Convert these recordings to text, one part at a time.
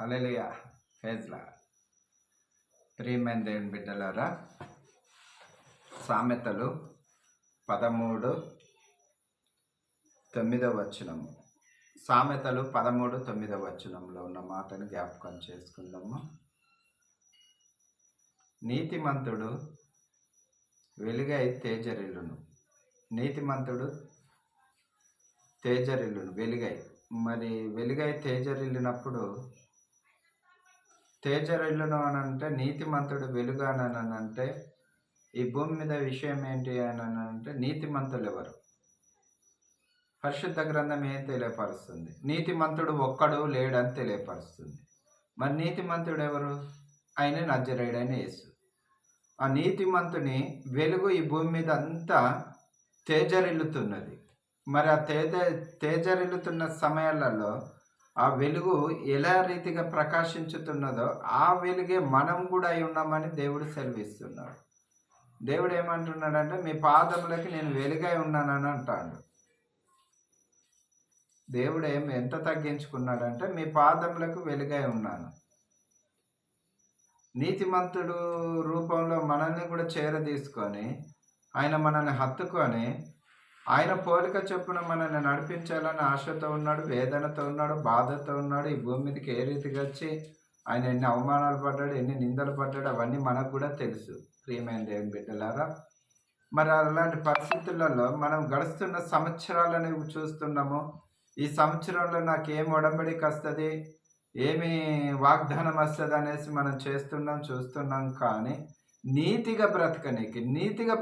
హల్లెలూయా. ఫేజ్లా ప్రియమైన దేవుని బిడ్డలారా, సామెతలు 13:9 సామెతలు 13:9 ఉన్న మాటను జ్ఞాపకం చేసుకుందాము. నీతిమంతుడు వెలుగై తేజరిల్లును. నీతిమంతుడు వెలుగై. మరి వెలుగై తేజరిల్లినప్పుడు తేజరిల్లును అని అంటే, నీతిమంతుడు వెలుగు అని అంటే ఈ భూమి మీద విషయం ఏంటి అని అంటే, నీతిమంతులు ఎవరు? పరిశుద్ధ గ్రంథం ఏం తెలియపరుస్తుంది? నీతిమంతుడు ఒక్కడు లేడని తెలియపరుస్తుంది. మరి నీతిమంతుడు ఎవరు? ఆయన నజరేయుడైన యేసు. ఆ నీతిమంతుని వెలుగు ఈ భూమి మీద అంతా తేజరిల్లుతున్నది. మరి ఆ తేజరిల్లుతున్న సమయాలలో ఆ వెలుగు ఎలా రీతిగా ప్రకాశించుతున్నదో ఆ వెలుగే మనం కూడా అయి ఉన్నామని దేవుడు సెలవిస్తున్నాడు. దేవుడు ఏమంటున్నాడంటే, మీ పాదములకి నేను వెలుగై ఉన్నానని అంటాడు. దేవుడు ఎంత తగ్గించుకున్నాడంటే, మీ పాదములకు వెలుగై ఉన్నాను. నీతిమంతుడు రూపంలో మనల్ని కూడా చేరదీసుకొని, ఆయన మనల్ని హత్తుకొని, ఆయన పోలిక చొప్పున మనల్ని నడిపించాలని ఆశతో ఉన్నాడు, వేదనతో ఉన్నాడు, బాధతో ఉన్నాడు. ఈ భూమి మీదకి ఏ రీతిగా వచ్చి ఆయన ఎన్ని అవమానాలు పడ్డాడు, ఎన్ని నిందలు పడ్డాడు, అవన్నీ మనకు కూడా తెలుసు. ప్రియమైన దేవుని బిడ్డలారా, మరి అలాంటి పరిస్థితులలో మనం గడుస్తున్న సంవత్సరాలను చూస్తున్నాము. ఈ సంవత్సరంలో నాకు ఏం ఒడంబడిక వస్తుంది, ఏమి వాగ్దానం వస్తుంది అనేసి మనం చూస్తున్నాం. కానీ నీతిగా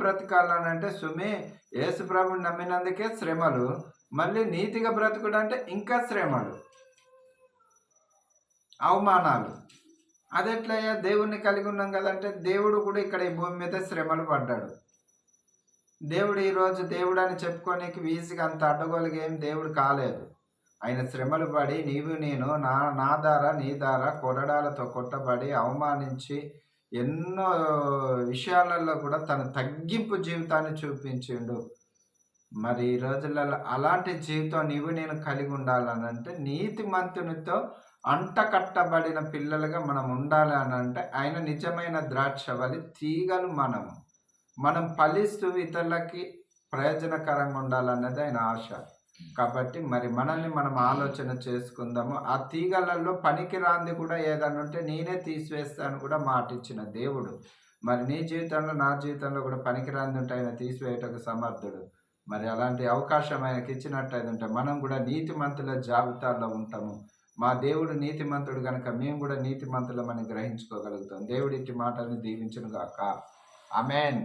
బ్రతకాలనంటే యేసు ప్రభుని నమ్మినందుకే శ్రమలు, మళ్ళీ నీతిగా బ్రతుకుడు అంటే ఇంకా శ్రమలు, అవమానాలు. అదెట్లయ్యా? దేవుణ్ణి కలిగి ఉన్నాం కదంటే, దేవుడు కూడా ఇక్కడ ఈ భూమి మీద శ్రమలు పడ్డాడు. దేవుడు ఈరోజు దేవుడు అని చెప్పుకోనికి వీసిగా అంత అడ్డగోలుగా ఏం దేవుడు కాలేదు. ఆయన శ్రమలు పడి నేను నా ద్వారా నీ ద్వారా కొరడాలతో కొట్టబడి అవమానించి ఎన్నో విషయాలలో కూడా తన తగ్గింపు జీవితాన్ని చూపించిండు. మరి ఈ రోజులలో అలాంటి జీవితం నేను కలిగి ఉండాలనంటే, నీతిమంతునితో అంటకట్టబడిన పిల్లలుగా మనం ఉండాలి అని అంటే, ఆయన నిజమైన ద్రాక్షవల్లి తీగలు మనం ఫలిస్తూ ఇతరులకి ప్రయోజనకరంగా ఉండాలన్నది ఆయన ఆశ. కాబట్టి మరి మనల్ని మనం ఆలోచన చేసుకుందాము. ఆ తీగలలో పనికి రాంది కూడా ఏదన్నా ఉంటే నేనే తీసివేస్తాను కూడా మాట ఇచ్చిన దేవుడు. మరి నీ జీవితంలో నా జీవితంలో కూడా పనికి రాంది ఉంటే ఆయన తీసివేయటకు సమర్థుడు. మరి అలాంటి అవకాశం ఆయనకి ఇచ్చినట్టయితే మనం కూడా నీతిమంతుల జాబితాలో ఉంటాము. మా దేవుడు నీతిమంతుడు కనుక మేము కూడా నీతిమంతులమని గ్రహించుకోగలుగుతాం. దేవుడి ఇట్టి మాటల్ని దీవించును గాక. ఆమేన్.